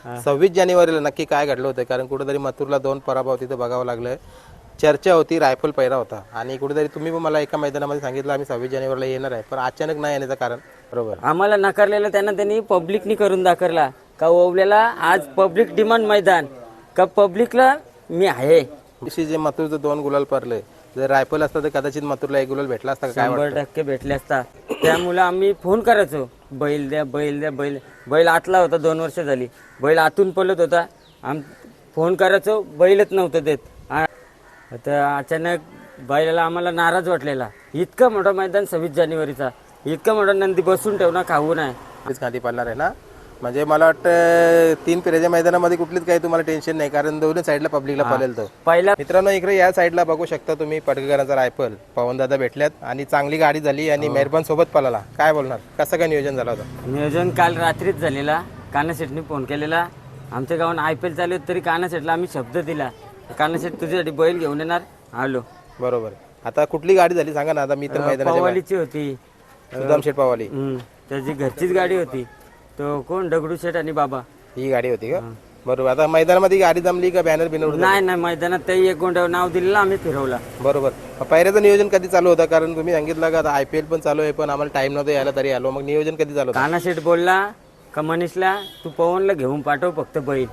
26 जानेवारीला नक्की काय घडलं होतं? कारण कुठेतरी मथुरला 2 पराभव तिथं बघावं लागलं. चर्चा होती, रायफल पहिरा होता आणि कुठेतरी तुम्ही पण मला एका मैदानामध्ये सांगितलं आम्ही 26 जानेवारीला येणार आहे, पण अचानक नाही येण्याचं कारण? बरोबर, आम्हाला नाकारलेलं त्यांनी पब्लिकनी करून दाखवला का ओवल्याला आज पब्लिक डिमांड मैदान का पब्लिकला मी आहे. दिवशी जे मथुरचं 2 गुलाल पडले, जर रायफल असतं तर कदाचित मथुरला 1 गुलाल भेटला असता का? काय वाटतं? 100% भेटले असता. त्यामुळे आम्ही फोन करायचो, बैल द्या बैल द्या बैल. बैल आतला होता, 2 वर्ष झाली बैल आतून पळत होता. फोन करायचो, बैलच नव्हतं देत. आता अचानक बैलाला आम्हाला नाराज वाटलेला. इतकं मोठं मैदान 26 जानेवारीचा, इतकं मोठं नंदी बसून ठेवणं खाऊ नाही. तेच खांदी पाळणार आहे ना? म्हणजे मला वाटतं 3 फेऱ्याच्या मैदानामध्ये कुठलीच काही तुम्हाला टेन्शन नाही, कारण दोन्ही साईडला पब्लिकला पळेल. तो पहिला मित्रांनो इकडे या साईडला बघू शकता तुम्ही, पटकरांचा रायफल पवनदादा भेटल्यात आणि चांगली गाडी झाली आणि मेहरबान सोबत पळाला. काय बोलणार, कसं काय नियोजन झालं होतं? नियोजन काल रात्रीच झालेला. कान्हा शेटनी फोन केलेला. आमच्या गावात IPL चालू होत तरी कान्हा शेटला आम्ही शब्द दिला, कान्हा शेट तुझ्यासाठी बैल घेऊन येणार. आलो. बरोबर. आता कुठली गाडी झाली सांगा ना? आता मी तर मैदानाच्या पवालीची होती, सुदाम शेठ पवाली. त्याची घरचीच गाडी होती. तो कोण दगडू शेठ आणि बाबा, ही गाडी होती का? बरोबर. आता मैदानामध्ये गाडी जमली का बॅनर बिनर? नाही मैदानात ते एक गोंड्यावर नाव दिलेलं, आम्ही फिरवला. बरोबर. पहिल्याचं नियोजन कधी चालू होतं? कारण तुम्ही सांगितलं का आता IPL पण चालू आहे, पण आम्हाला टाइम नव्हता यायला, तरी आलो. मग नियोजन कधी चालू होतं? कान्हा शेठ बोलला का मनीषला तू पवनला घेऊन पाठव फक्त बैल.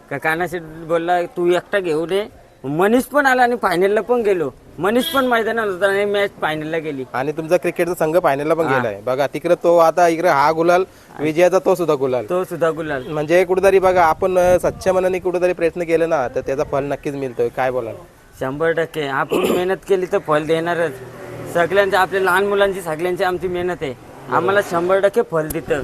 का कान्हा शेठ बोलला तू एकटा घेऊन ये. मनीष पण आला आणि फायनलला पण गेलो. मनीष पण मैदानात होता आणि मॅच फायनलला गेली. आणि तुमचा क्रिकेटचा संघ फायनलला पण गेलाय बघा. तिकडे तो आता इकडे हा गुलाल विजयाचा, तो सुद्धा गुलाल. म्हणजे कुठेतरी बघा आपण सच्च मनाने कुठेतरी प्रयत्न केले ना, तर त्याचा फल नक्कीच मिळतोय. काय बोलाल? 100% आपण मेहनत केली तर फल देणारच. सगळ्यांची, आपल्या लहान मुलांची सगळ्यांची आमची मेहनत आहे, आम्हाला 100% फल देतं.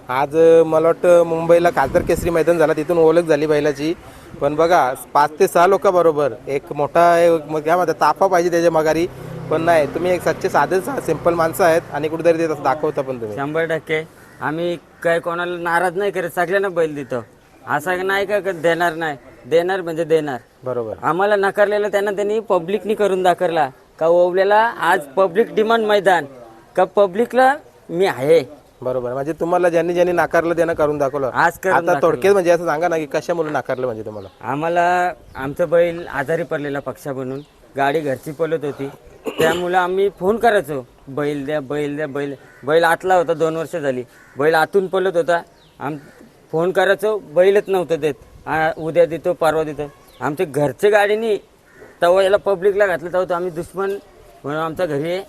आज मला वाटतं मुंबईला खासदार केसरी मैदान झाला, तिथून ओळख झाली बैलाची. पण बघा 5 ते 6 लोक बरोबर, एक मोठा काय म्हणतात ताफा पाहिजे त्याच्या मगारी. पण नाही, तुम्ही एक सच्चे साधे सिंपल माणसं आहेत आणि कुठेतरी ते दाखवता पण तुम्ही. 100% आम्ही काय कोणाला नाराज नाही करत, सगळ्यांना बैल देतो. असं नाही का देणार नाही, देणार म्हणजे देणार. बरोबर. आम्हाला नाकारलेलं त्यांनी पब्लिकनी करून दाखवला का ओवल्याला आज पब्लिक डिमांड मैदान का पब्लिकला मी आहे. बरोबर. म्हणजे तुम्हाला ज्यांनी नाकारलं त्यांना करून दाखवलं. आज करून आता थोडक्यात म्हणजे असं सांगा ना की कशामुळे नाकारलं म्हणजे तुम्हाला? आम्हाला आमचं बैल आजारी पडलेला पक्षा बनून, गाडी घरची पळत होती. त्यामुळे आम्ही फोन करायचो, बैल द्या बैल द्या बैल. बैल आतला होता, 2 वर्ष झाली बैल आतून पळत होता. फोन करायचो, बैलच नव्हतं देत. उद्या देतो परवा देतो. आमच्या घरच्या गाडीनी तेव्हा याला पब्लिकला घातलं, तेव्हा तो आम्ही दुश्मन म्हणून आमच्या घरी आहे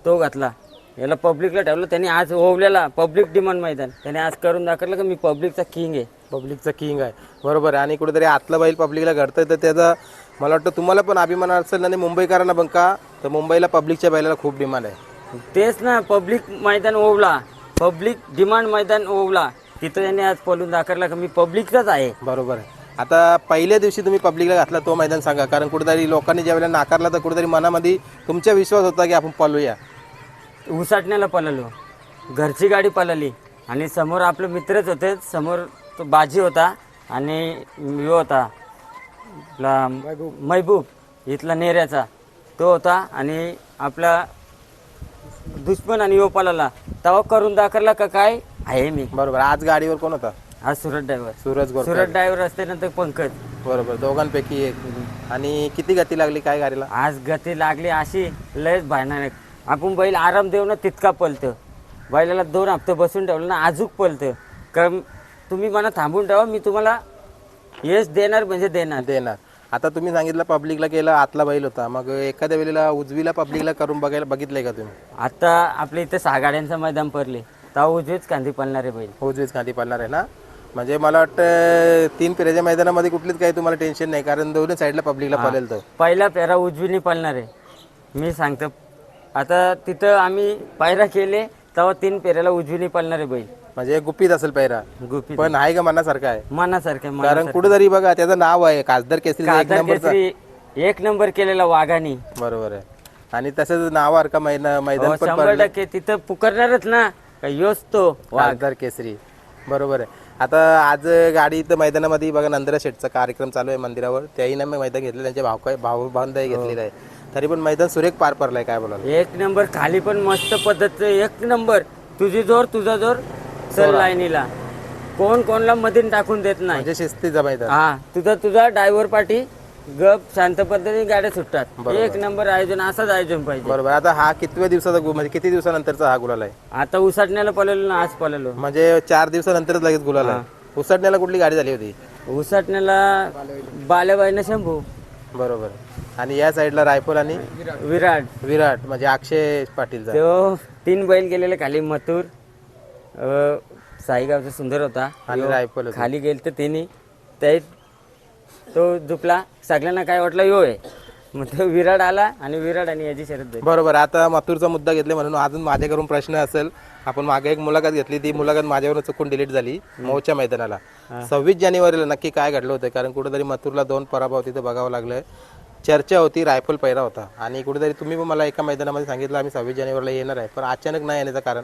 तो घातला, याला पब्लिकला ठेवलं. त्यांनी आज ओवल्याला पब्लिक डिमांड मैदान त्याने आज करून दाखवलं की मी पब्लिकचा किंग आहे. पब्लिकचा किंग आहे. बरोबर आहे. आणि कुठेतरी आतला बैल पब्लिकला घडतंय, तर त्याचा मला वाटतं तुम्हाला पण अभिमान असेल आणि मुंबईकरांना पण. का तर मुंबईला पब्लिकच्या बैलाला खूप डिमांड आहे. तेच ना, पब्लिक मैदान ओवला, पब्लिक डिमांड मैदान ओवला, तिथं त्यांनी आज पळून दाखवला की मी पब्लिकचाच आहे. बरोबर आहे. आता पहिल्या दिवशी तुम्ही पब्लिकला घातला तो मैदान सांगा, कारण कुठेतरी लोकांनी ज्यावेळेला नाकारला तर कुठेतरी मनामध्ये तुमचा विश्वास होता की आपण पळूया. उसाटण्याला पळालो, घरची गाडी पळाली आणि समोर आपले मित्रच होते. समोर तो बाजी होता आणि होता आपला महबूब इथला नेऱ्याचा, तो होता आणि आपला दुश्मन आणि यो पळाला. तेव्हा करून दाखवला का काय आहे मी. बरोबर. आज गाडीवर कोण होता? आज सूरज ड्रायव्हर. सूरज ड्रायव्हर असते नंतर पंकज. बरोबर. दोघांपैकी एक. आणि किती गती लागली काय गाडीला? आज गती लागली अशी लयच भयानक. आपण बैल आराम देऊ ना तितका पळतं. बैलाला 2 हप्ते बसून ठेवलं ना अजूक पळतं. कारण तुम्ही मला थांबून ठेवा, मी तुम्हाला यश देणार म्हणजे देणार. आता तुम्ही सांगितलं पब्लिकला केलं, आतला बैल होता, मग एखाद्या वेळेला उजवीला पब्लिकला करून बघितलंय का तुम्ही? आता आपल्या इथे 6 गाड्यांचं मैदान पडले तेव्हा उजवीच कांदी पळणार आहे बैल. उजवीच खांदी पळणार आहे ना? म्हणजे मला वाटतं 3 फेऱ्याच्या मैदानामध्ये कुठलीच काही तुम्हाला टेन्शन नाही, कारण दोन्ही साईडला पब्लिकला पळेल. तर पहिला फेरा उजवीने पळणार आहे मी सांगतो. आता तिथं आम्ही पायरा केले तेव्हा 3 फेऱ्याला उजवीने पळणार आहे बैल. म्हणजे गुपित असेल पैरा, गुपित पण आहे का मनासारखं आहे? मनासारखं. कारण कुठेतरी बघा त्याचं नाव आहे खासदार केसरी, एक नंबर केलेला वाघानी. बरोबर आहे. आणि तसंच नावासारखं मैदान पण 100% तिथं पुकारणारच ना का योच तो खासदार केसरी. बरोबर आहे. आता आज गाडी इथं मैदानामध्ये बघा नंदरा शेठचा कार्यक्रम चालू आहे मंदिरावर, त्याही ना मी मैदान घेतलं, त्यांच्या भावबांधाही घेतलेला आहे, तरी पण मैदान सुरेख पार पडलाय. काय बोलाल? एक नंबर. खाली पण मस्त पद्धत, एक नंबर. तुझा जोर चल लाईनीला. कोण कोणला मधीन टाकून देत नाही. म्हणजे शिस्तीचा मैदान. हा तुझा ड्रायव्हर पाठी गप शांत पद्धतीने गाड्या सुटतात. एक नंबर आयोजन, असंच आयोजन पाहिजे. बरोबर. आता हा कितव्या दिवसाचा म्हणजे किती दिवसानंतरचा हा गुलाल आहे? आता उसाटण्याला पळवलो ना, आज पळवलो. म्हणजे 4 दिवसानंतरच लगेच गुलाल आहे. उसटण्याला कुठली गाडी झाली होती? उसाटण्याला बालेबाईनं शंभू. बरोबर. आणि या साईडला रायफल आणि विराट म्हणजे अक्षय पाटीलचा. तो 3 बैल गेलेले खाली. मथुर साईगावचा सुंदर होता आणि रायफल होती. खाली गेल तर त्यांनी तो झुपला. सगळ्यांना काय वाटलं यो आहे, मग तो विराट आला आणि विराट आणि याची शर्यत झाली. बरोबर. आता मथुरचा मुद्दा घेतले म्हणून अजून माझ्याकडून प्रश्न असेल. आपण मागे एक मुलाखत घेतली, ती मुलाखत माझ्यावरून चुकून डिलीट झाली. मौच्या मैदानाला 26 जानेवारीला नक्की काय घडलं होतं? कारण कुठेतरी मथुरला 2 पराभव तिथं बघावं लागलं. चर्चा होती, रायफल पैरा होता आणि कुठेतरी तुम्ही पण मला एका मैदानामध्ये सांगितलं आम्ही 26 जानेवारीला येणार आहे, पण अचानक नाही येण्याचं कारण?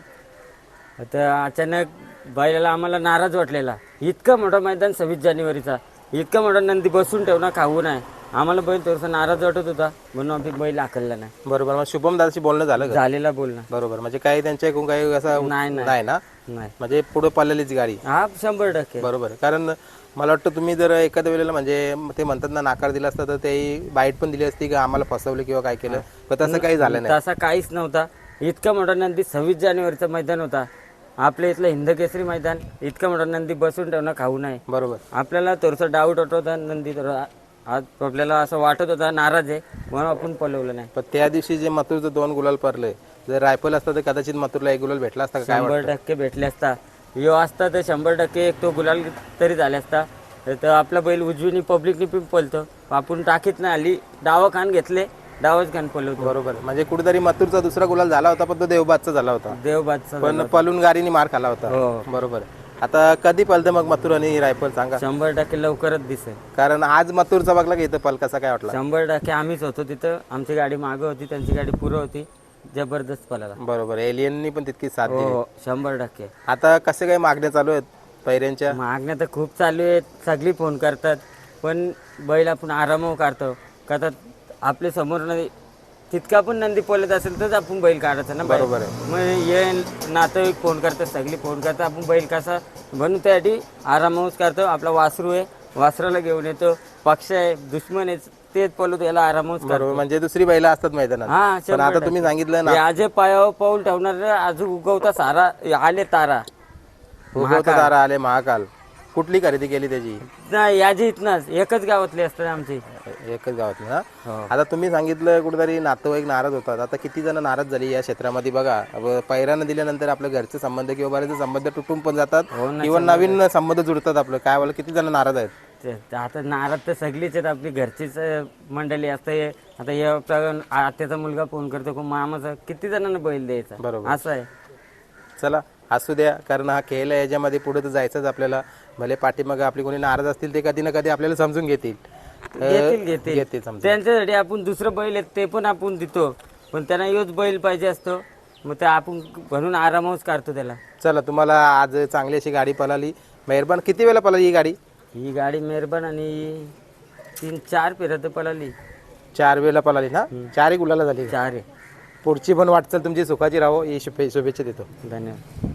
आता अचानक बैलाला आम्हाला नाराज वाटलेला. इतकं मोठं मैदान 26 जानेवारीचा, इतका मोठा नंदी बसून ठेवणं खाऊ नाही. आम्हाला बैल थोडासा नाराज वाटत होता म्हणून आम्ही बैल आखलला नाही. बरोबर. मग शुभम दादाशी बोलणं झालं का? झालेला बोलणं. बरोबर. म्हणजे काही त्यांच्या एकूण काही असं नाही नाही ना? नाही. म्हणजे पुढे पडलेलीच गाडी. हा 100%. बरोबर. कारण मला वाटतं तुम्ही जर एखाद्या वेळेला म्हणजे ते म्हणतात ना नाकार दिला असता तर ते बाईट पण दिली असती का आम्हाला फसवलं किंवा काय केलं, पण तसं काही झालं नाही. तसा काहीच नव्हता. इतका मोठा नंदी 26 जानेवारीचा मैदान होता. आपल्या इथलं हिंदकेसरी मैदान, इतका मोठा नंदी बसून ठेवणं खाऊ नाही. बरोबर. आपल्याला थोडंसं डाऊट वाटत होता. नंदी थोडा आज आपल्याला असं वाटत होता नाराज आहे म्हणून आपण पळवलं नाही. पण त्या दिवशी जे मथुरचं 2 गुलाल पडले, जर रायफल असतं तर कदाचित मथुरला 1 गुलाल भेटला असता का? काय 100% भेटले असता. यो असता तर 100% एक तो गुलाल तरी झाले असता. तर आपला बैल उजवीनी पब्लिकनी पण पळतो. आपण टाकीत नाही आली, डावा खान घेतले, डावच खान पळवतो. बरोबर. म्हणजे कुठेतरी मथुरचा दुसरा गुलाल झाला होता, पण तो देवबादचा झाला होता. देवबादचा पण पलून गाडीने मार खाला होता. हो. बरोबर. आता कधी पलतं मग मथुर आणि रायफल सांगा? 100% लवकरच दिसेल. कारण आज मथुरचा बघला की इथं पल कसा काय वाटला? 100% आम्हीच होतो तिथं. आमची गाडी मागं होती, त्यांची गाडी पुरं होती. जबरदस्त पळाला. बरोबर. एलियननी पण तितकी साथ दिली. हो 100%. आता कसे काय मागण्या चालू आहेत पैऱ्यांच्या? मागण्या तर खूप चालू आहेत. सगळी फोन करतात, पण बैल आपण आरामावर काढतो. करतात आपल्या समोर नाही तितका पण नंदी पळत असेल तर आपण बैल काढायचा ना. बरोबर आहे. मग हे नातेवाईक फोन करतात, सगळी फोन करतात. आपण बैल कसा म्हणून त्यासाठी आरामावर काढतो. आपला वासरू आहे, वासराला घेऊन येतो. पक्ष आहे, दुश्मन आहे, तेच पळतो, याला आरामावर बरोबर. म्हणजे दुसरी बैला असतात मैदानात. हा पण आता तुम्ही सांगितलं ना आज पायावर पाऊल ठेवणार, आज उगवता सारा आले तारा. उगवता तारा आले महाकाल. कुठली खरेदी केली त्याची? नाही याची इथनच एकच गावातली असतात आमची. एकच गावात ना? आता तुम्ही सांगितलं कुठेतरी नातेवाईक नाराज होतात. आता किती जण नाराज झाली या क्षेत्रामध्ये बघा. पैरानं दिल्यानंतर आपल्या घरचे संबंध किंवा बरेच संबंध तुटून पण जातात किंवा नवीन संबंध जुळतात आपलं. काय बोला किती जण नाराज आहेत? आता नाराज तर सगळीच आहेत, आपली घरचीच मंडळी असते. आता हे आत्याचा मुलगा फोन करतो को मामाचा किती जणांना बैल द्यायचा. बरोबर. असं आहे. चला असू द्या, कारण हा खेळ आहे, याच्यामध्ये पुढे तर जायचंच आपल्याला. भले पाठीमागं आपली कोणी नाराज असतील ते कधी ना कधी आपल्याला समजून घेतील. समजून. त्यांच्यासाठी आपण दुसरं बैल आहेत ते पण आपण देतो, पण त्यांना योच बैल पाहिजे असतो. मग ते आपण म्हणून आरामावच काढतो त्याला. चला तुम्हाला आज चांगली अशी गाडी पळाली. मेहरबान. किती वेळा पळाली ही गाडी? ही गाडी मेहरबान आणि 3-4 फेऱ्या पळाली. 4 वेळेला पळाली ना? 4 गुलाला झाली. 4 आहे. पुढची पण वाटचाल तुमची सुखाची राहो ही शुभेच्छा देतो. धन्यवाद.